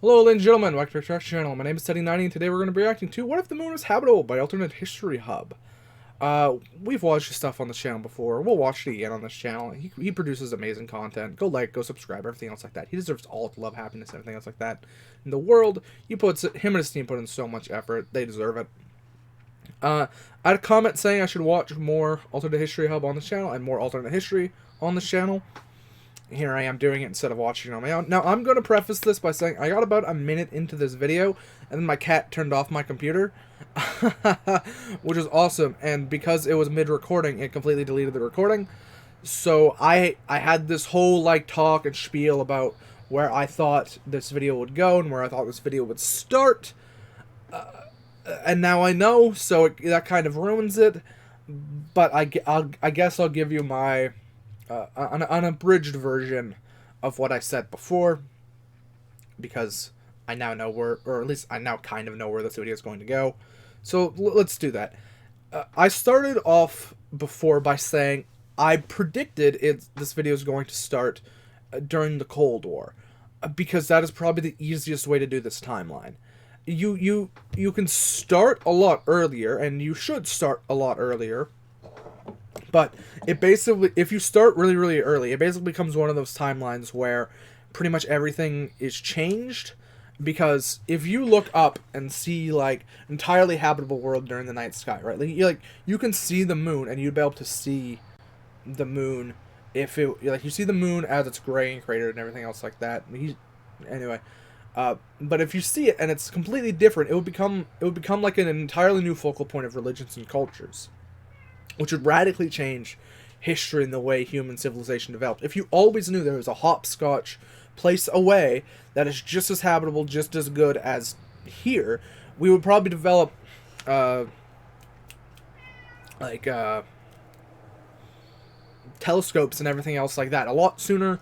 Hello, ladies and gentlemen, welcome to our channel. My name is Teddy90, and today we're going to be reacting to What If the Moon Was Habitable by Alternate History Hub. We've watched his stuff on this channel before. We'll watch it again on this channel. He produces amazing content. Go like, go subscribe, everything else like that. He deserves all the love, happiness, everything else like that. In the world, him and his team put in so much effort. They deserve it. I had a comment saying I should watch more Alternate History Hub on this channel and more alternate history on this channel. Here I am doing it instead of watching it on my own. Now, I'm going to preface this by saying I got about a minute into this video, and then my cat turned off my computer, which is awesome, and because it was mid-recording, it completely deleted the recording, so I had this whole, talk and spiel about where I thought this video would go, and where I thought this video would start, and now I know, so that kind of ruins it, but I guess I'll give you my an unabridged version of what I said before, because I now know where, or at least I now kind of know where this video is going to go. So let's do that. I started off before by saying I predicted this video is going to start during the Cold War, because that is probably the easiest way to do this timeline. You can start a lot earlier, and you should start a lot earlier. But it basically, if you start really, really early, it basically becomes one of those timelines where pretty much everything is changed. Because if you look up and see, entirely habitable world during the night sky, right? You can see the moon, and you'd be able to see the moon if it, you see the moon as it's gray and cratered and everything else like that. Anyway, but if you see it and it's completely different, it would become like an entirely new focal point of religions and cultures, which would radically change history and the way human civilization developed. If you always knew there was a hopscotch place away that is just as habitable, just as good as here, we would probably develop, telescopes and everything else like that a lot sooner.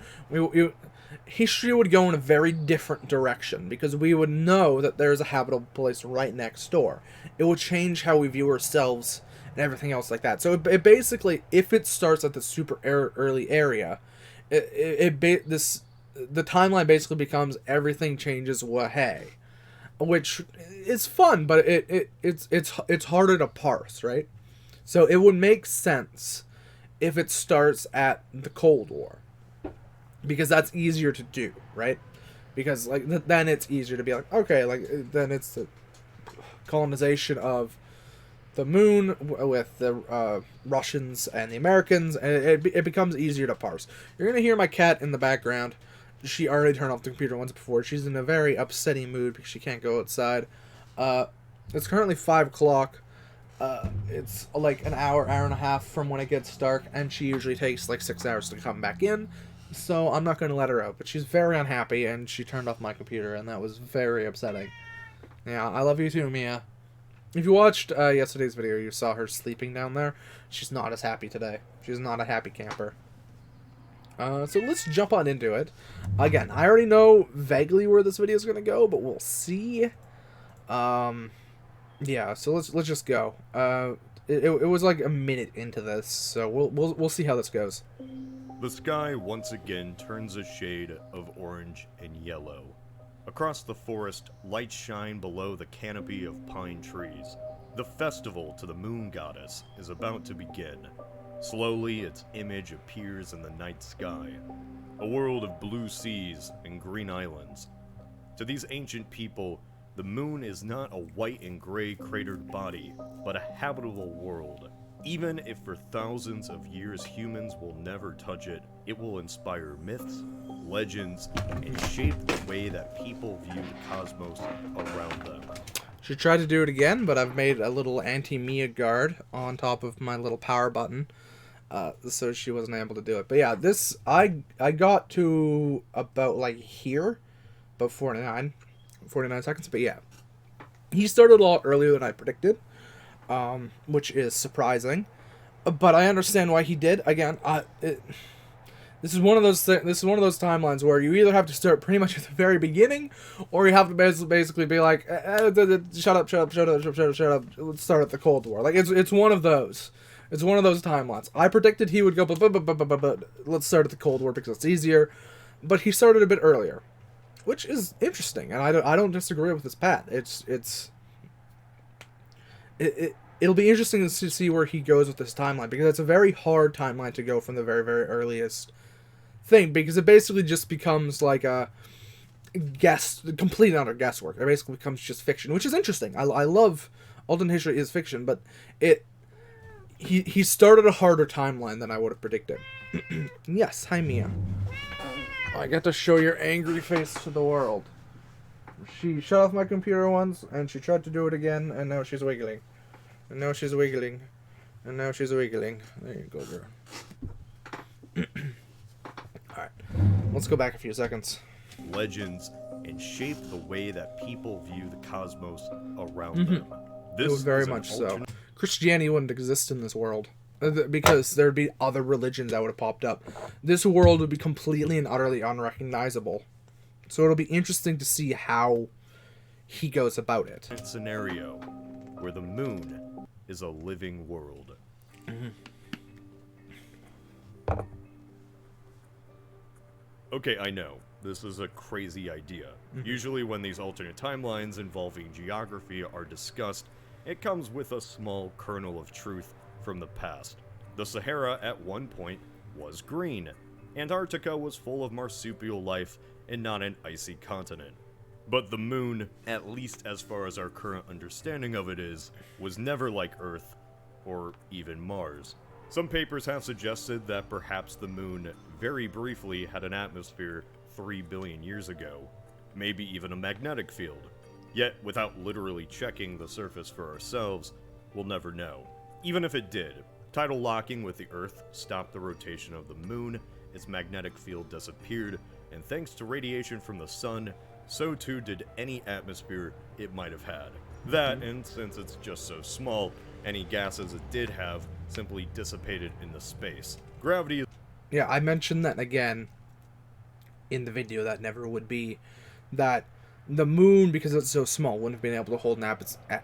History would go in a very different direction, because we would know that there's a habitable place right next door. It would change how we view ourselves and everything else like that. So it basically, if it starts at the super early area, the timeline basically becomes everything changes way, which is fun, but it's harder to parse, right? So it would make sense if it starts at the Cold War, because that's easier to do, right? Because then it's easier to be like, okay, then it's the colonization of the moon with the Russians and the Americans, and it becomes easier to parse. You're gonna hear my cat in the background. She already turned off the computer once before. She's in a very upsetting mood because she can't go outside. It's currently 5 o'clock. It's like an hour and a half from when it gets dark, and she usually takes 6 hours to come back in. So I'm not going to let her out, but she's very unhappy, and she turned off my computer, and that was very upsetting. Yeah, I love you too, Mia. If you watched yesterday's video, you saw her sleeping down there. She's not as happy today. She's not a happy camper. So let's jump on into it. Again, I already know vaguely where this video is going to go, but we'll see. Yeah, so let's just go. It was like a minute into this, so we'll see how this goes. The sky once again turns a shade of orange and yellow. Across the forest, lights shine below the canopy of pine trees. The festival to the moon goddess is about to begin. Slowly, its image appears in the night sky. A world of blue seas and green islands. To these ancient people, the moon is not a white and gray cratered body, but a habitable world. Even if for thousands of years humans will never touch it, it will inspire myths, legends, and shape the way that people view the cosmos around them. She tried to do it again, but I've made a little anti-Mia guard on top of my little power button, so she wasn't able to do it. But yeah, this, I got to about here, about 49 seconds, but yeah. He started a lot earlier than I predicted, which is surprising, but I understand why he did. Again, this is one of those timelines where you either have to start pretty much at the very beginning, or you have to basically be like, shut up. Let's start at the Cold War. It's one of those. It's one of those timelines. I predicted he would go, but let's start at the Cold War because it's easier. But he started a bit earlier. which is interesting, and I don't disagree with this path. It'll be interesting to see where he goes with this timeline, because it's a very hard timeline to go from the very, very earliest thing, because it basically just becomes like a complete and utter guesswork. It basically becomes just fiction, which is interesting. I love alternate history is fiction, but he started a harder timeline than I would have predicted. Yes, hi Mia. I get to show your angry face to the world. She shut off my computer once, and she tried to do it again, and now she's wiggling. And now she's wiggling. And now she's wiggling. There you go, girl. Alright. Let's go back a few seconds. Legends and shape the way that people view the cosmos around them. It was very much so. Christianity wouldn't exist in this world, because there'd be other religions that would have popped up. This world would be completely and utterly unrecognizable. So it'll be interesting to see how he goes about it. Scenario where the moon is a living world. Okay, I know, this is a crazy idea. Usually when these alternate timelines involving geography are discussed, it comes with a small kernel of truth from the past. The Sahara at one point was green. Antarctica was full of marsupial life and not an icy continent. But the moon, at least as far as our current understanding of it is, was never like Earth, or even Mars. Some papers have suggested that perhaps the moon very briefly had an atmosphere 3 billion years ago, maybe even a magnetic field. Yet, without literally checking the surface for ourselves, we'll never know. Even if it did, tidal locking with the Earth stopped the rotation of the moon, its magnetic field disappeared, and thanks to radiation from the sun, so too did any atmosphere it might have had. That, and since it's just so small, any gases it did have simply dissipated into space. Gravity is... Yeah, I mentioned that again in the video that never would be, that the moon, because it's so small, wouldn't have been able to hold an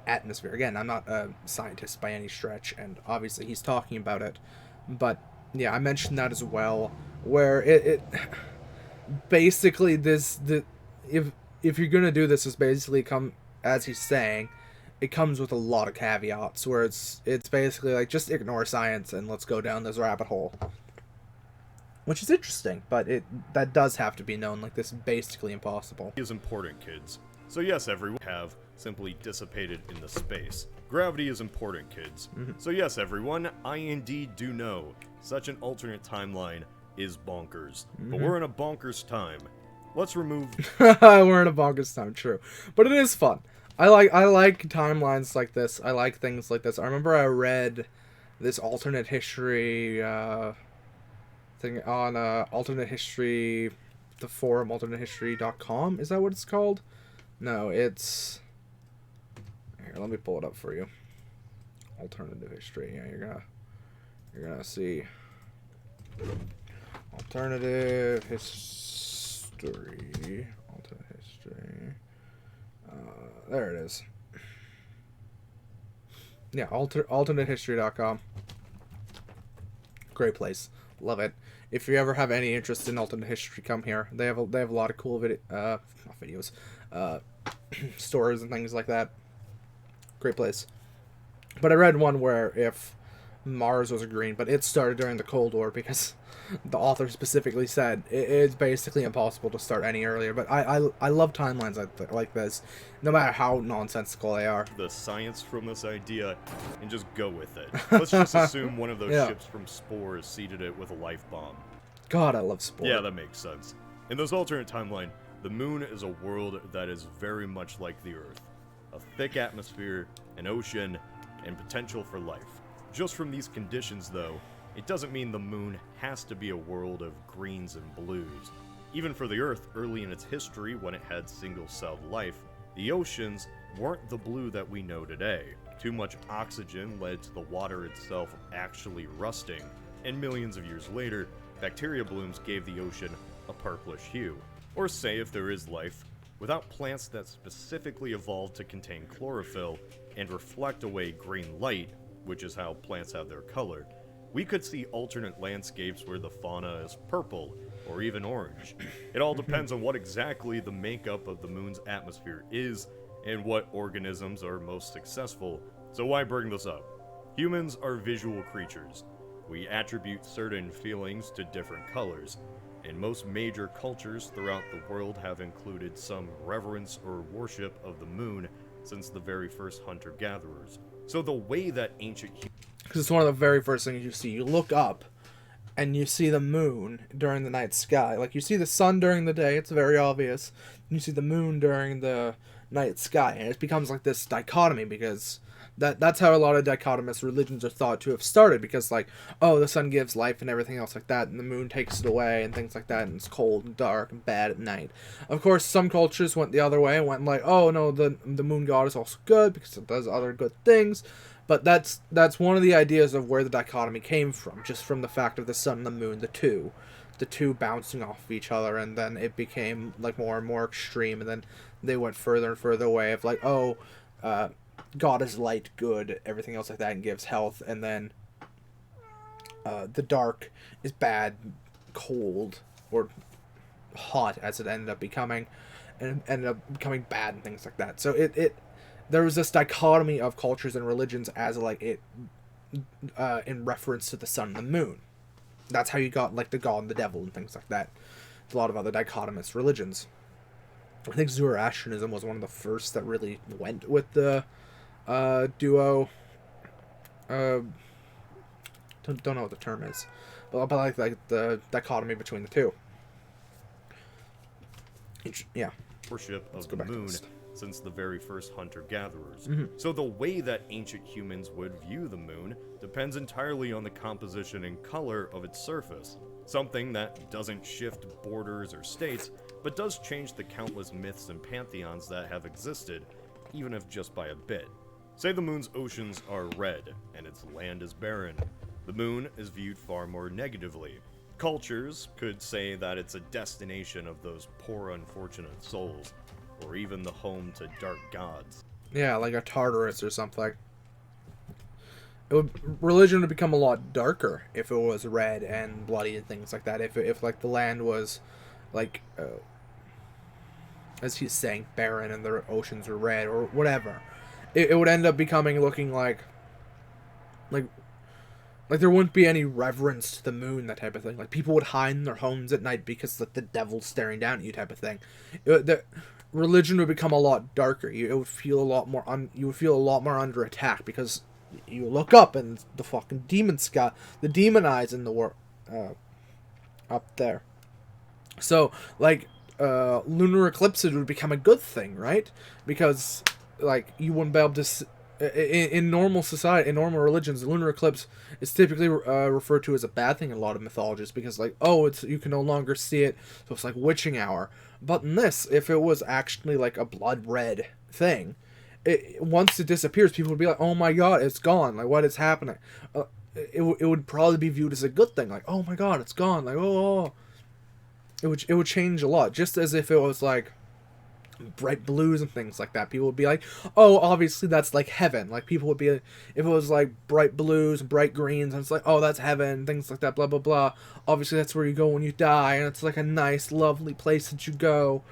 atmosphere. Again, I'm not a scientist by any stretch, and obviously he's talking about it. But yeah, I mentioned that as well, where it basically if you're gonna do this, is basically as he's saying, it comes with a lot of caveats, where it's basically like, just ignore science and let's go down this rabbit hole. Which is interesting, but that does have to be known, like, this is basically impossible. Is important, kids. So yes, everyone have simply dissipated into space. Gravity is important, kids. So yes, everyone, I indeed do know such an alternate timeline is bonkers. But we're in a bonkers time. Let's remove... We're in a bonkers time, true. But it is fun. I like timelines like this. I like things like this. I remember I read this alternate history thing on alternate history, the forum alternatehistory.com. Is that what it's called? No, it's... Here, let me pull it up for you. Alternative history. Yeah, you're gonna see alternative history. Alternate history. There it is. Yeah, alternatehistory.com. Great place. Love it. If you ever have any interest in alternate history, come here. They have a lot of cool videos, stories and things like that. Great place. But I read one where if Mars was green, but it started during the Cold War, because the author specifically said it's basically impossible to start any earlier. But I love timelines like this, no matter how nonsensical they are. The science from this idea and just go with it. Let's just assume one of those ships from Spores seeded it with a life bomb. God, I love Spore. Yeah, that makes sense. In this alternate timeline, the moon is a world that is very much like the Earth. A thick atmosphere, an ocean, and potential for life. Just from these conditions, though, it doesn't mean the moon has to be a world of greens and blues. Even for the Earth, early in its history, when it had single-celled life, the oceans weren't the blue that we know today. Too much oxygen led to the water itself actually rusting, and millions of years later, bacteria blooms gave the ocean a purplish hue. Or say, if there is life, without plants that specifically evolved to contain chlorophyll and reflect away green light, which is how plants have their color, we could see alternate landscapes where the fauna is purple, or even orange. It all depends on what exactly the makeup of the moon's atmosphere is and what organisms are most successful. So why bring this up? Humans are visual creatures. We attribute certain feelings to different colors, and most major cultures throughout the world have included some reverence or worship of the moon since the very first hunter-gatherers. So the way that ancient Because it's one of the very first things you see. You look up, and you see the moon during the night sky. Like, you see the sun during the day, it's very obvious. You see the moon during the night sky, and it becomes like this dichotomy, because that's how a lot of dichotomous religions are thought to have started, because, like, oh, the sun gives life and everything else like that, and the moon takes it away and things like that, and it's cold and dark and bad at night. Of course, some cultures went the other way and went like, oh no, the moon god is also good because it does other good things. But that's one of the ideas of where the dichotomy came from, just from the fact of the sun and the moon, the two bouncing off of each other, and then it became like more and more extreme, and then they went further and further away of like, oh, God is light, good, everything else like that, and gives health, and then the dark is bad, cold, or hot, as it ended up becoming, and ended up becoming bad and things like that. So there was this dichotomy of cultures and religions as like it in reference to the sun and the moon. That's how you got like the god and the devil and things like that. A lot of other dichotomous religions. I think Zoroastrianism was one of the first that really went with the duo. Don't know what the term is, but like the dichotomy between the two. Yeah. worship of the moon since the very first hunter-gatherers. Mm-hmm. So the way that ancient humans would view the moon depends entirely on the composition and color of its surface, something that doesn't shift borders or states, but does change the countless myths and pantheons that have existed, even if just by a bit. Say the moon's oceans are red, and its land is barren. The moon is viewed far more negatively. Cultures could say that it's a destination of those poor unfortunate souls, or even the home to dark gods. Yeah, like a Tartarus or something. Religion would become a lot darker if it was red and bloody and things like that. If like the land was, like, as he's saying, barren and the oceans were red or whatever, it would end up looking like there wouldn't be any reverence to the moon, that type of thing. Like, people would hide in their homes at night because like the devil's staring down at you, type of thing. The religion would become a lot darker. It would feel a lot more you would feel a lot more under attack, because you look up and the fucking demon sky, the demon eyes in the world up there. So like lunar eclipses would become a good thing, right? Because like you wouldn't be able to in normal society, in normal religions, the lunar eclipse is typically referred to as a bad thing in a lot of mythologies, because like, oh, it's, you can no longer see it, so it's like witching hour. But in this, if it was actually like a blood red thing, once it disappears, people would be like, oh my god, it's gone, like what is happening? It would probably be viewed as a good thing, like, oh my god, it's gone, like, oh. It would change a lot, just as if it was like bright blues and things like that. People would be like, oh, obviously that's like heaven. Like, people would be, if it was like bright blues, bright greens, and it's like, oh, that's heaven, things like that, blah blah blah. Obviously that's where you go when you die, and it's like a nice lovely place that you go.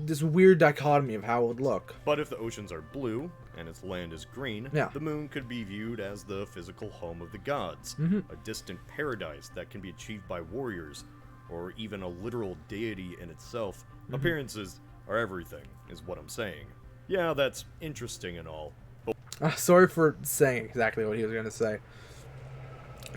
This weird dichotomy of how it would look. But if the oceans are blue and its land is green, yeah, the moon could be viewed as the physical home of the gods, a distant paradise that can be achieved by warriors, or even a literal deity in itself. Appearances are everything, is what I'm saying. Yeah, that's interesting and all, but sorry for saying exactly what he was going to say.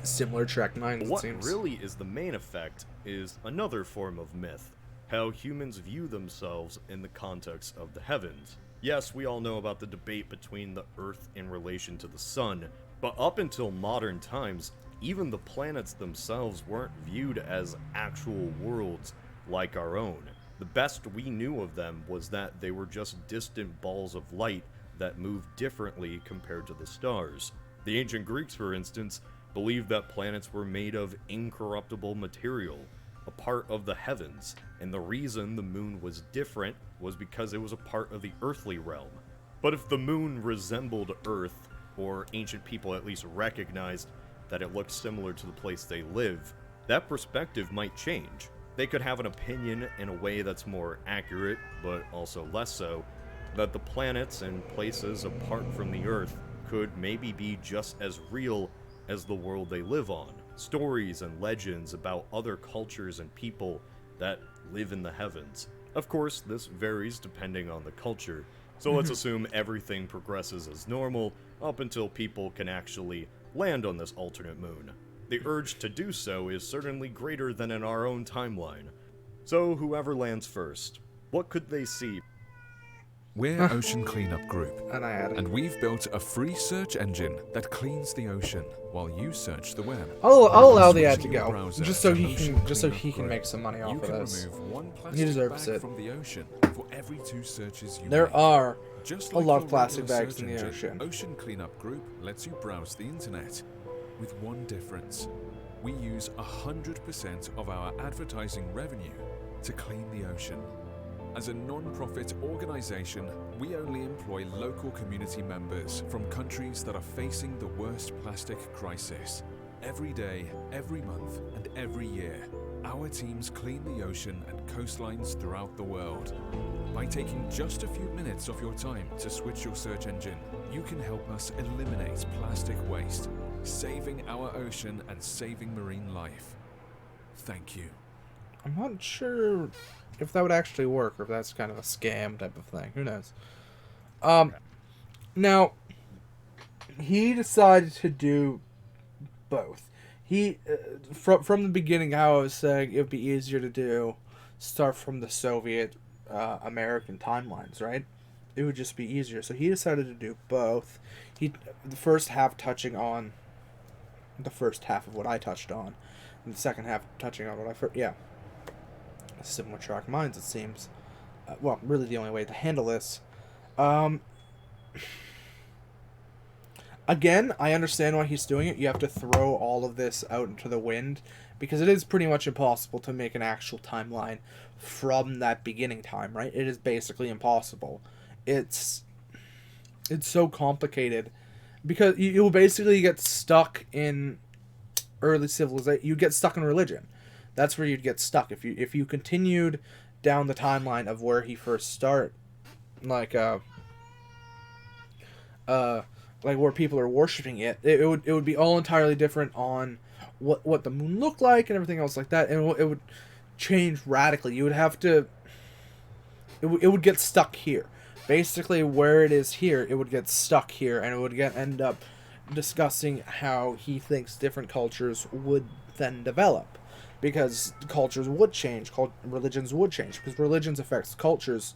Similar Trek 9, what it seems. really is the main effect is another form of myth, how humans view themselves in the context of the heavens. Yes, we all know about the debate between the Earth in relation to the sun, but up until modern times, even the planets themselves weren't viewed as actual worlds like our own. The best we knew of them was that they were just distant balls of light that moved differently compared to the stars. The ancient Greeks, for instance, believed that planets were made of incorruptible material, a part of the heavens, and the reason the moon was different was because it was a part of the earthly realm. But if the moon resembled Earth, or ancient people at least recognized that it looked similar to the place they live, that perspective might change. They could have an opinion in a way that's more accurate, but also less so, that the planets and places apart from the Earth could maybe be just as real as the world they live on. Stories and legends about other cultures and people that live in the heavens. Of course, this varies depending on the culture, so let's assume everything progresses as normal up until people can actually land on this alternate moon. The urge to do so is certainly greater than in our own timeline. So whoever lands first, what could they see? We're Ocean Cleanup Group, And I added. and we've built a free search engine that cleans the ocean while you search the web. I'll allow the Switching ad to your go, browser just so to he Ocean can Cleanup make some money You off of can this. remove one He plastic deserves bag it. from the ocean for every 2 searches you There make. are Just a like lot your of plastic regular bags search in the engine, ocean. Ocean Cleanup Group lets you browse the internet, with one difference. We use 100% of our advertising revenue to clean the ocean. As a non-profit organization, we only employ local community members from countries that are facing the worst plastic crisis. Every day, every month, and every year, our teams clean the ocean and coastlines throughout the world. By taking just a few minutes of your time to switch your search engine, you can help us eliminate plastic waste, saving our ocean and saving marine life. Thank you. I'm not sure if that would actually work or if that's kind of a scam type of thing. Who knows? Now, he decided to do both. He, from the beginning, how I was saying it would be easier to start from the Soviet American timelines, right? It would just be easier. So he decided to do both. The first half touching on the first half of what I touched on, and the second half touching on what I first, yeah. Similar track minds, it seems. Well, really the only way to handle this. Again, I understand why he's doing it. You have to throw all of this out into the wind, because it is pretty much impossible to make an actual timeline from that beginning time, right? It is basically impossible. It's so complicated, because you'll basically get stuck in early civilization. You get stuck in religion. That's where you'd get stuck if you continued down the timeline of where he first started, like where people are worshiping it. It would be all entirely different on what the moon looked like and everything else like that, and it would change radically. You would have to. It would get stuck here, basically where it is here. It would get stuck here, and it would end up discussing how he thinks different cultures would then develop. Because cultures would change, religions would change, because religions affects cultures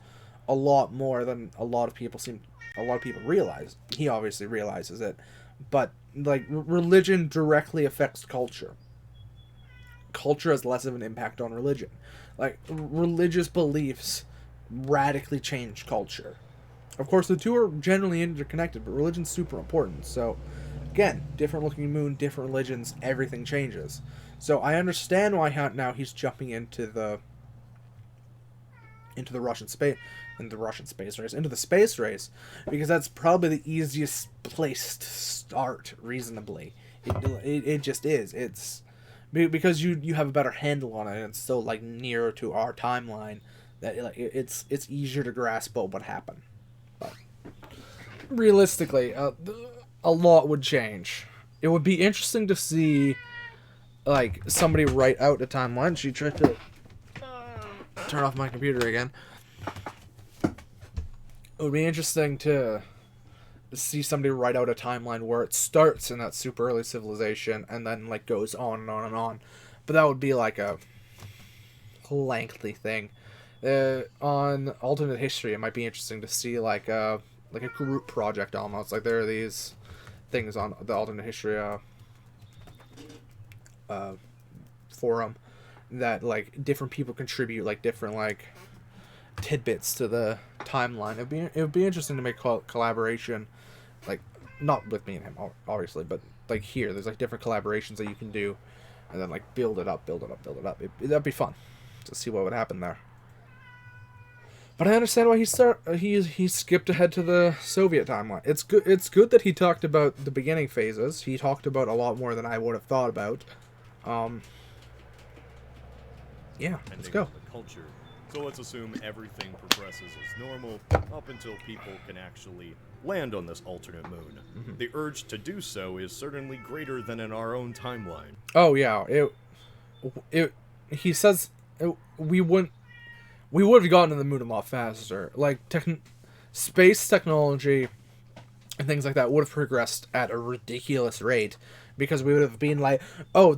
a lot more than a lot of people realize. He obviously realizes it, but like religion directly affects culture. Culture has less of an impact on religion. Like religious beliefs radically change culture. Of course, the two are generally interconnected, but religion's super important. So, again, different looking moon, different religions, everything changes. So I understand why now he's jumping into the space race, because that's probably the easiest place to start reasonably. It just is. It's because you have a better handle on it, and it's so like nearer to our timeline that it's easier to grasp what would happen. But realistically, a lot would change. It would be interesting to see. Like, somebody write out a timeline. She tried to turn off my computer again. It would be interesting to see somebody write out a timeline where it starts in that super early civilization and then, like, goes on and on and on. But that would be, like, a lengthy thing. On alternate history, it might be interesting to see, like a group project almost. Like, there are these things on the alternate history, forum that like different people contribute like different like tidbits to the timeline. It would be interesting to make collaboration, like not with me and him obviously, but like here there's like different collaborations that you can do, and then like build it up. That'd be fun to see what would happen there. But I understand why he skipped ahead to the Soviet timeline. It's good that he talked about the beginning phases. He talked about a lot more than I would have thought about. Yeah, depending let's go. on the culture. So let's assume everything progresses as normal up until people can actually land on this alternate moon. The urge to do so is certainly greater than in our own timeline. Oh yeah, it. He says we would have gotten to the moon a lot faster. Like space technology and things like that would have progressed at a ridiculous rate because we would have been like, oh,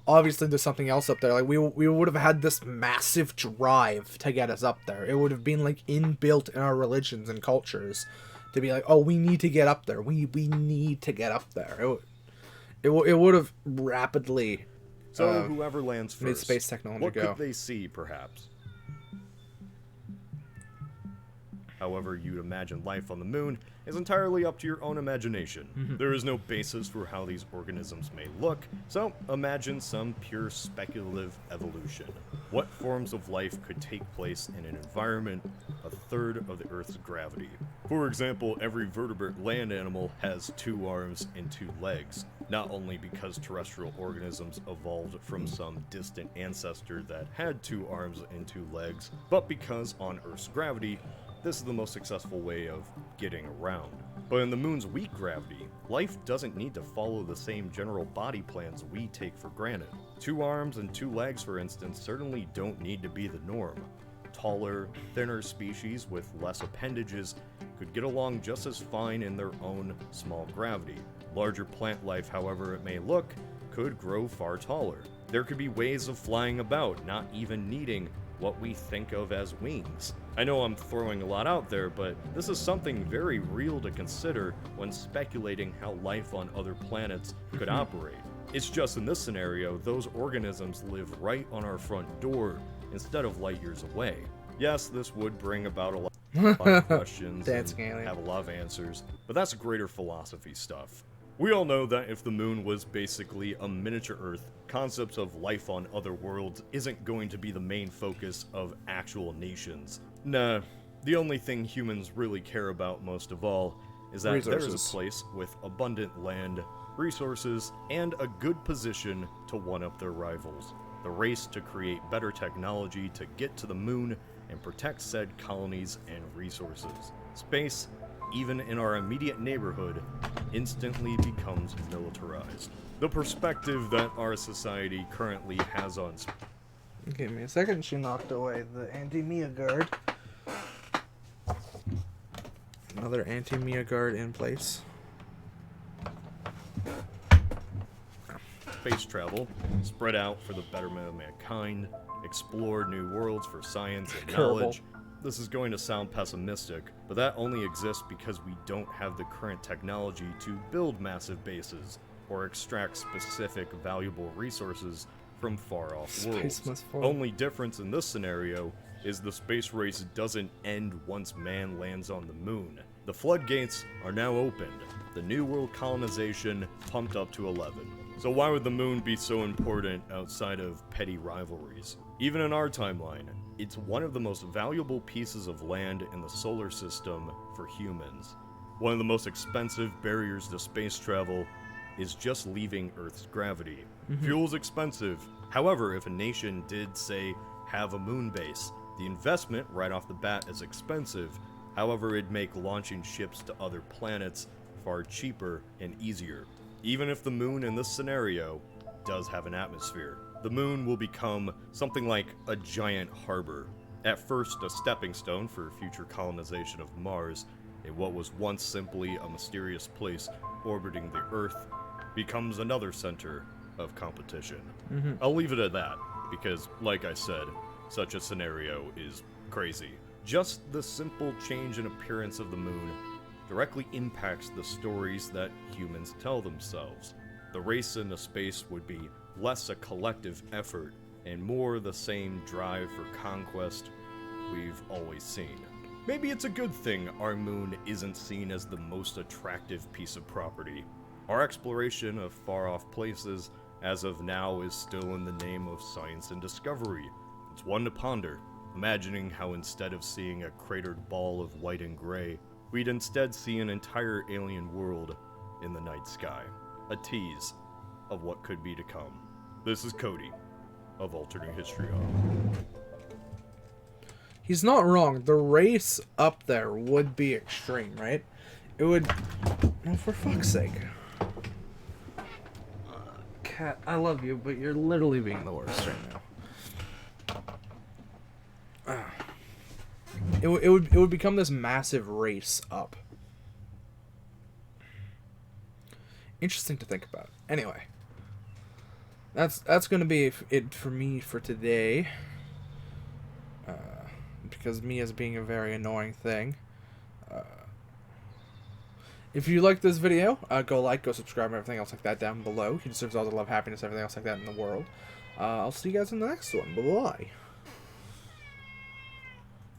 obviously there's something else up there. Like we would have had this massive drive to get us up there. It would have been like inbuilt in our religions and cultures to be like, oh, we need to get up there. We need to get up there. It would have rapidly. So whoever lands made first, space technology what go. could they see, perhaps? However you'd imagine life on the moon is entirely up to your own imagination. There is no basis for how these organisms may look, so imagine some pure speculative evolution. What forms of life could take place in an environment a third of the Earth's gravity? For example, every vertebrate land animal has 2 arms and 2 legs, not only because terrestrial organisms evolved from some distant ancestor that had 2 arms and 2 legs, but because on Earth's gravity, this is the most successful way of getting around. But in the moon's weak gravity, life doesn't need to follow the same general body plans we take for granted. 2 arms and 2 legs, for instance, certainly don't need to be the norm. Taller, thinner species with less appendages could get along just as fine in their own small gravity. Larger plant life, however it may look, could grow far taller. There could be ways of flying about, not even needing what we think of as wings. I know I'm throwing a lot out there, but this is something very real to consider when speculating how life on other planets could operate. It's just in this scenario, those organisms live right on our front door instead of light years away. Yes, this would bring about a lot of questions and have a lot of answers, but that's greater philosophy stuff. We all know that if the moon was basically a miniature Earth, concepts of life on other worlds isn't going to be the main focus of actual nations. Nah, the only thing humans really care about most of all is that there is a place with abundant land, resources, and a good position to one-up their rivals. The race to create better technology to get to the moon and protect said colonies and resources. Space, even in our immediate neighborhood, instantly becomes militarized. The perspective that our society currently has on space. Give me a second. She knocked away the anti-Mia guard. Another anti-Mia guard in place. Space travel, spread out for the betterment of mankind, explore new worlds for science and knowledge. This is going to sound pessimistic, but that only exists because we don't have the current technology to build massive bases or extract specific valuable resources from far-off worlds. Only difference in this scenario is the space race doesn't end once man lands on the moon. The floodgates are now opened, the New World colonization pumped up to 11. So why would the moon be so important outside of petty rivalries? Even in our timeline, it's one of the most valuable pieces of land in the solar system for humans. One of the most expensive barriers to space travel is just leaving Earth's gravity. Fuel's expensive. However, if a nation did, say, have a moon base, the investment right off the bat is expensive. However, it'd make launching ships to other planets far cheaper and easier. Even if the moon in this scenario does have an atmosphere, the moon will become something like a giant harbor. At first, a stepping stone for future colonization of Mars, in what was once simply a mysterious place orbiting the Earth, becomes another center of competition. I'll leave it at that, because, like I said, such a scenario is crazy. Just the simple change in appearance of the moon directly impacts the stories that humans tell themselves. The race into space would be less a collective effort and more the same drive for conquest we've always seen. Maybe it's a good thing our moon isn't seen as the most attractive piece of property. Our exploration of far-off places, as of now, is still in the name of science and discovery. It's one to ponder, imagining how instead of seeing a cratered ball of white and gray, we'd instead see an entire alien world in the night sky. A tease of what could be to come. This is Cody, of Alternate History Hub. He's not wrong. The race up there would be extreme, right? It would... Oh, for fuck's sake. Cat, I love you, but you're literally being the worst right now. It would become this massive race up. Interesting to think about. Anyway, that's gonna be it for me for today. Because me as being a very annoying thing. If you like this video, go like, go subscribe, and everything else like that down below. He deserves all the love, happiness, everything else like that in the world. I'll see you guys in the next one. Bye-bye.